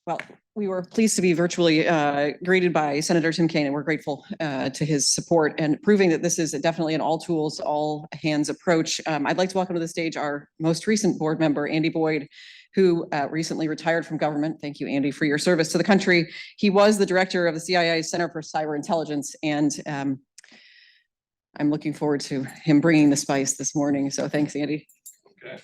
Well, we were pleased to be virtually greeted by Senator Tim Kaine, and we're grateful to his support and proving that this is definitely an all tools, all hands approach. I'd like to welcome to the stage our most recent board member, Andy Boyd, who recently retired from government. Thank you, Andy, for your service to the country. He was the director of the CIA Center for Cyber Intelligence, and I'm looking forward to him bringing the spice this morning. So thanks, Andy. Okay.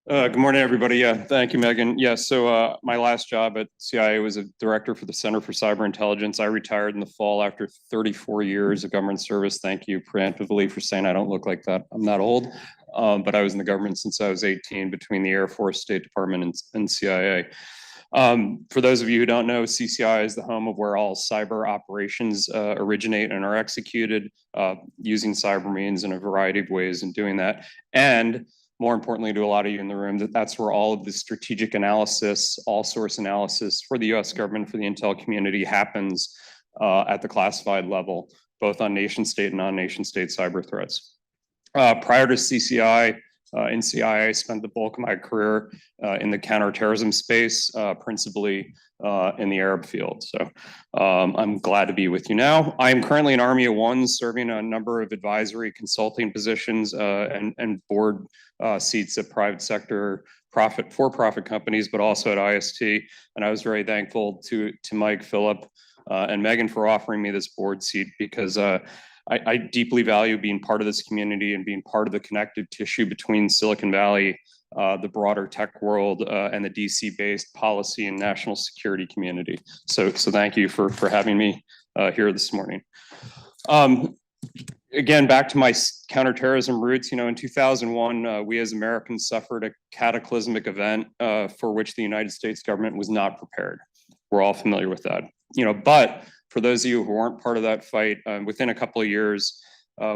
Good morning, everybody. Thank you, Megan. So my last job at CIA was a director for the Center for Cyber Intelligence. I retired in the fall after 34 years of government service. Thank you preemptively for saying I don't look like that. I'm not old, but I was in the government since I was 18 between the Air Force, State Department, and CIA. For those of you who don't know, CCI is the home of where all cyber operations originate and are executed using cyber means in a variety of ways in doing that. And more importantly to a lot of you in the room, that's where all of the strategic analysis, all source analysis for the US government, for the intel community happens at the classified level, both on nation state and non-nation state cyber threats. Prior to CCI, in CIA, I spent the bulk of my career in the counterterrorism space, principally in the Arab field. So I'm glad to be with you now. I am currently an Army of One, serving a number of advisory consulting positions and board seats at private sector for-profit companies, but also at IST. And I was very thankful to Mike, Philip, and Megan for offering me this board seat because I deeply value being part of this community and being part of the connective tissue between Silicon Valley, the broader tech world, and the DC-based policy and national security community. So thank you for having me here this morning. Again, back to my counterterrorism roots, in 2001, we as Americans suffered a cataclysmic event for which the United States government was not prepared. We're all familiar with that. But for those of you who weren't part of that fight, within a couple of years,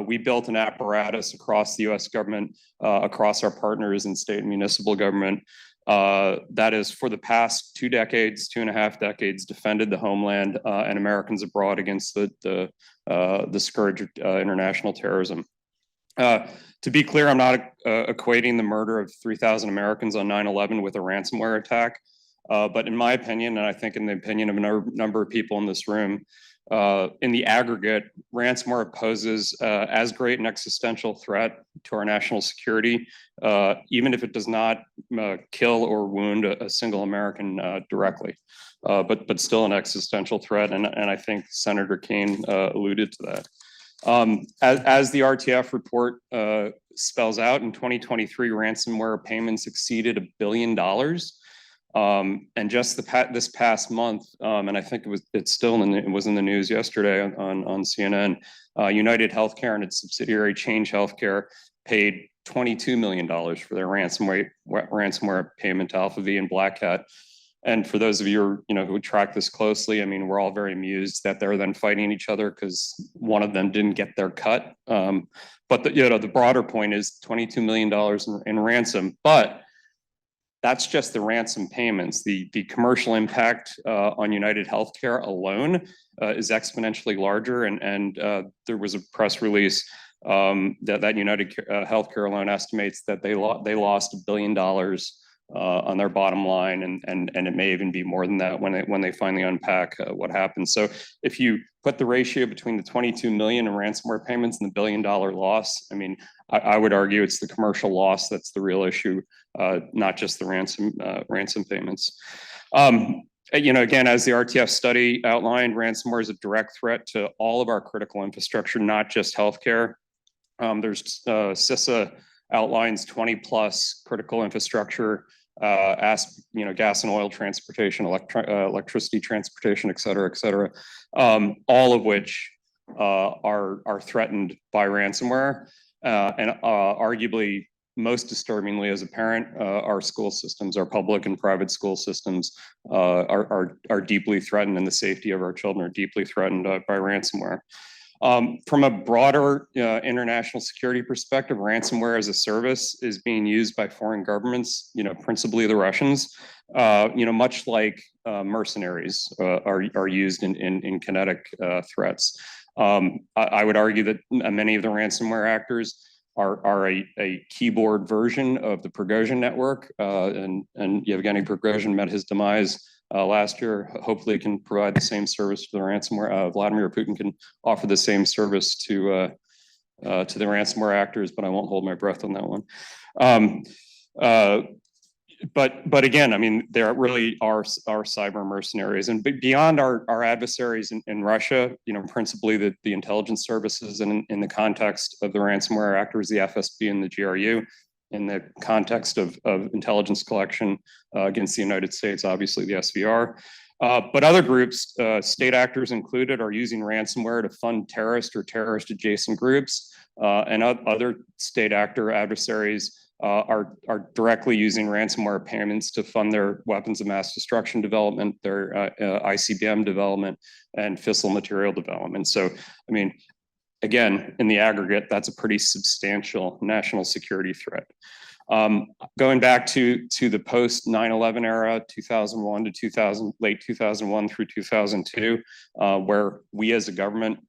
we built an apparatus across the US government, across our partners in state and municipal government, that is for the past 2.5 decades, defended the homeland and Americans abroad against the scourge of international terrorism. To be clear, I'm not equating the murder of 3,000 Americans on 9/11 with a ransomware attack. But in my opinion, and I think in the opinion of a number of people in this room, in the aggregate, ransomware poses as great an existential threat to our national security, even if it does not kill or wound a single American directly, but still an existential threat. And I think Senator Kaine alluded to that. As the RTF report spells out, in 2023, ransomware payments exceeded $1 billion. And just this past month, and I think it was in the news yesterday on CNN, United Healthcare and its subsidiary Change Healthcare paid $22 million for their ransomware payment to Alpha-V and Black Hat. And for those of you who track this closely, I mean, we're all very amused that they're then fighting each other because one of them didn't get their cut. But the broader point is $22 million in ransom, but that's just the ransom payments. The commercial impact on United Healthcare alone is exponentially larger. And there was a press release that United Healthcare alone estimates that they lost $1 billion on their bottom line, and it may even be more than that when they finally unpack what happened. So if you put the ratio between the 22 million in ransomware payments and the $1 billion loss, I mean, I would argue it's the commercial loss that's the real issue, not just the ransom payments. Again, as the RTF study outlined, ransomware is a direct threat to all of our critical infrastructure, not just healthcare. There's CISA outlines 20 plus critical infrastructure, gas and oil transportation, electricity transportation, et cetera, all of which are threatened by ransomware. And arguably, most disturbingly as a parent, our school systems, our public and private school systems are deeply threatened, and the safety of our children are deeply threatened by ransomware. From a broader international security perspective, ransomware as a service is being used by foreign governments, principally the Russians, much like mercenaries are used in kinetic threats. I would argue that many of the ransomware actors are a keyboard version of the Prigozhin network, and Yevgeny Prigozhin met his demise last year. Hopefully, it can provide the same service to the ransomware. Vladimir Putin can offer the same service to the ransomware actors, but I won't hold my breath on that one. But again, I mean, there really are cyber mercenaries, and beyond our adversaries in Russia, principally the intelligence services, and in the context of the ransomware actors, the FSB and the GRU, in the context of intelligence collection against the United States, obviously the SVR. But other groups, state actors included, are using ransomware to fund terrorist or terrorist adjacent groups, and other state actor adversaries are directly using ransomware payments to fund their weapons of mass destruction development, their ICBM development, and fissile material development. So, I mean, again, in the aggregate, that's a pretty substantial national security threat. Going back to the post 9/11 era, 2001 to late 2001 through 2002, where we as a government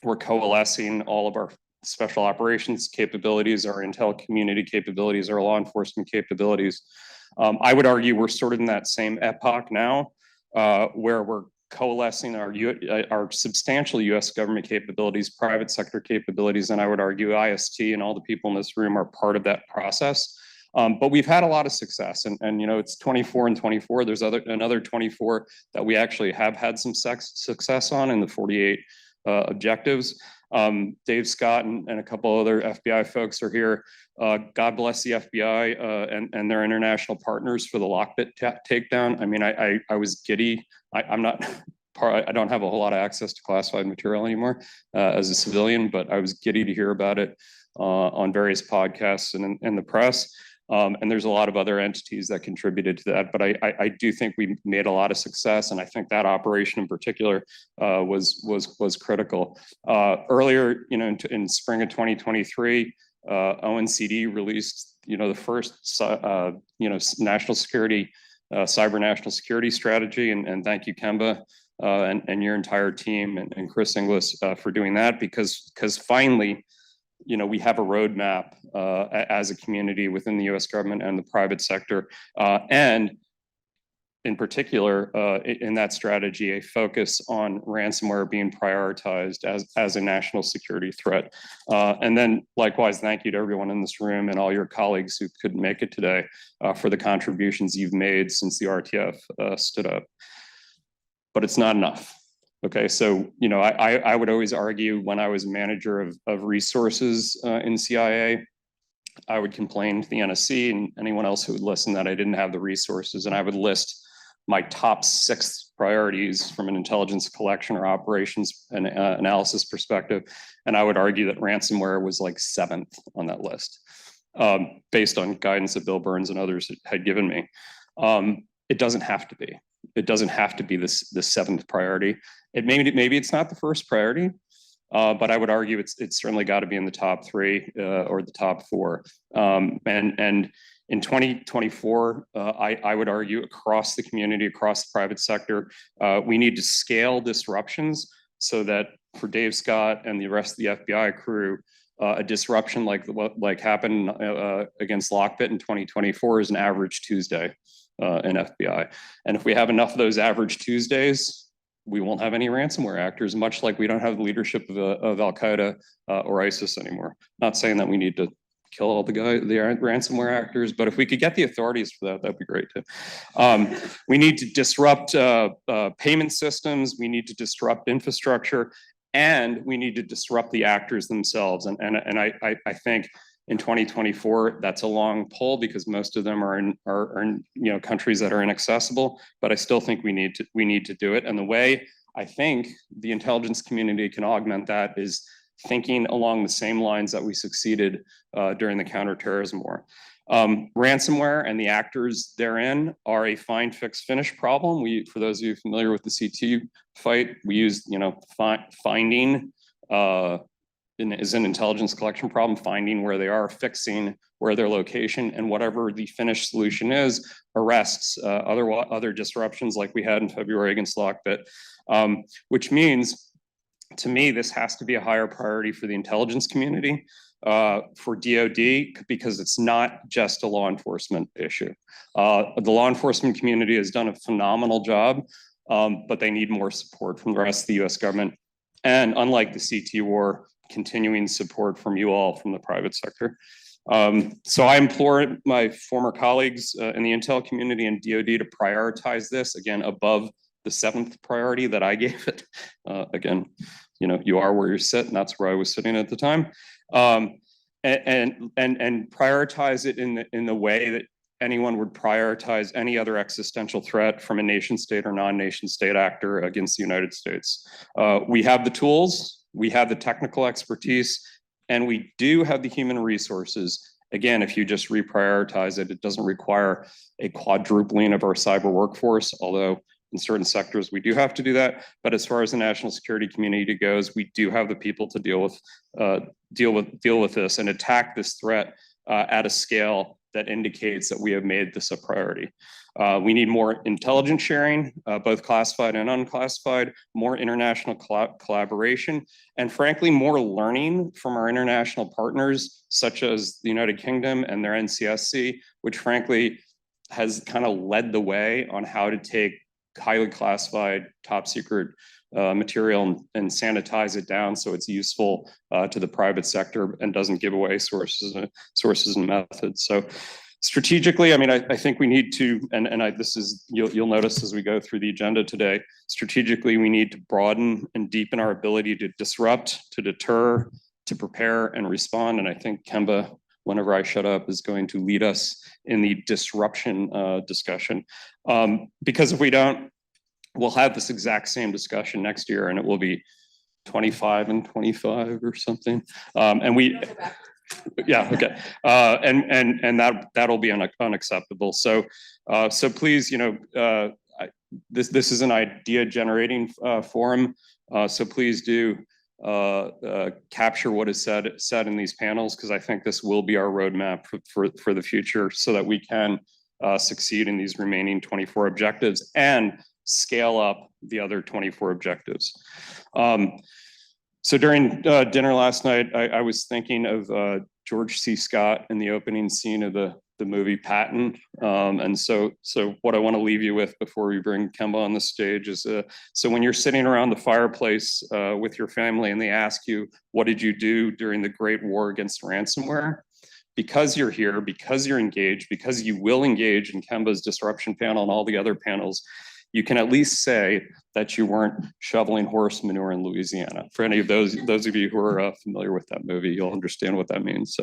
were coalescing all of our special operations capabilities, our intel community capabilities, our law enforcement capabilities. I would argue we're sort of in that same epoch now, where we're coalescing our substantial US government capabilities, private sector capabilities, and I would argue IST and all the people in this room are part of that process. But we've had a lot of success, and it's 24 and 24. There's another 24 that we actually have had some success on in the 48 objectives. Dave Scott and a couple other FBI folks are here. God bless the FBI and their international partners for the Lockbit takedown. I mean, I was giddy. I don't have a whole lot of access to classified material anymore as a civilian, but I was giddy to hear about it on various podcasts and in the press. And there's a lot of other entities that contributed to that, but I do think we made a lot of success, and I think that operation in particular was critical. Earlier, in spring of 2023, ONCD released the first national security cyber national security strategy, and thank you, Kemba, and your entire team, and Chris Inglis for doing that, because finally, we have a roadmap as a community within the US government and the private sector, and in particular, in that strategy, a focus on ransomware being prioritized as a national security threat. And then likewise, thank you to everyone in this room and all your colleagues who couldn't make it today for the contributions you've made since the RTF stood up. But it's not enough. Okay, so I would always argue, when I was manager of resources in CIA, I would complain to the NSC and anyone else who would listen that I didn't have the resources, and I would list my top 6 priorities from an intelligence collection or operations and analysis perspective, and I would argue that ransomware was like 7th on that list, based on guidance that Bill Burns and others had given me. It doesn't have to be. It doesn't have to be the 7th priority. Maybe it's not the first priority, but I would argue it's certainly got to be in the top 3 or the top 4. And in 2024, I would argue across the community, across the private sector, we need to scale disruptions so that for Dave Scott and the rest of the FBI crew, a disruption like happened against Lockbit in 2024 is an average Tuesday in FBI. And if we have enough of those average Tuesdays, we won't have any ransomware actors, much like we don't have the leadership of Al-Qaeda or ISIS anymore. Not saying that we need to kill all the ransomware actors, but if we could get the authorities for that, that'd be great too. We need to disrupt payment systems, we need to disrupt infrastructure, and we need to disrupt the actors themselves. And I think in 2024, that's a long pull because most of them are in countries that are inaccessible. But I still think we need to do it. And the way I think the intelligence community can augment that is thinking along the same lines that we succeeded during the counterterrorism war. Ransomware and the actors therein are a find, fix, finish problem. For those of you familiar with the CT fight, we used finding. Is an intelligence collection problem, finding where they are, fixing where their location, and whatever the finished solution is, arrests other disruptions like we had in February against Lockbit, which means, to me, this has to be a higher priority for the intelligence community. for DoD because it's not just a law enforcement issue. The law enforcement community has done a phenomenal job, but they need more support from the rest of the US government. And unlike the CT war, continuing support from you all from the private sector. So I implore my former colleagues in the intel community and DoD to prioritize this, again, above the 7th priority that I gave it. Again, you know, you are where you sit, and that's where I was sitting at the time. And prioritize it in the way that anyone would prioritize any other existential threat from a nation state or non-nation state actor against the United States. We have the tools, we have the technical expertise, and we do have the human resources. Again, if you just reprioritize it, it doesn't require a quadrupling of our cyber workforce, although in certain sectors we do have to do that. But as far as the national security community goes, we do have the people to deal with this and attack this threat at a scale that indicates that we have made this a priority. We need more intelligence sharing, both classified and unclassified, more international collaboration, and frankly, more learning from our international partners, such as the United Kingdom and their NCSC, which frankly has kind of led the way on how to take highly classified, top secret material and sanitize it down so it's useful to the private sector and doesn't give away sources and methods. So strategically, I mean, I think we need to, this is, you'll notice as we go through the agenda today, strategically, we need to broaden and deepen our ability to disrupt, to deter, to prepare and respond. And I think Kemba, whenever I shut up, is going to lead us in the disruption discussion. Because if we don't, we'll have this exact same discussion next year and it will be 25 and 25 or something. And we, yeah, okay. And that'll be unacceptable. So, so please, you know, this is an idea generating forum. So please do capture what is said in these panels, because I think this will be our roadmap for the future so that we can succeed in these remaining 24 objectives and scale up the other 24 objectives. So during dinner last night, I was thinking of George C. Scott in the opening scene of the movie Patton. And so what I want to leave you with before we bring Kemba on the stage is, so when you're sitting around the fireplace with your family and they ask you, what did you do during the Great War against ransomware? Because you're here, because you're engaged, because you will engage in Kemba's disruption panel and all the other panels, you can at least say that you weren't shoveling horse manure in Louisiana. For any of those of you who are familiar with that movie, you'll understand what that means.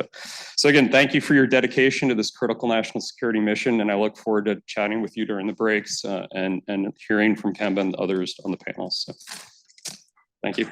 So again, thank you for your dedication to this critical national security mission, and I look forward to chatting with you during the breaks and hearing from Kemba and others on the panel. So thank you.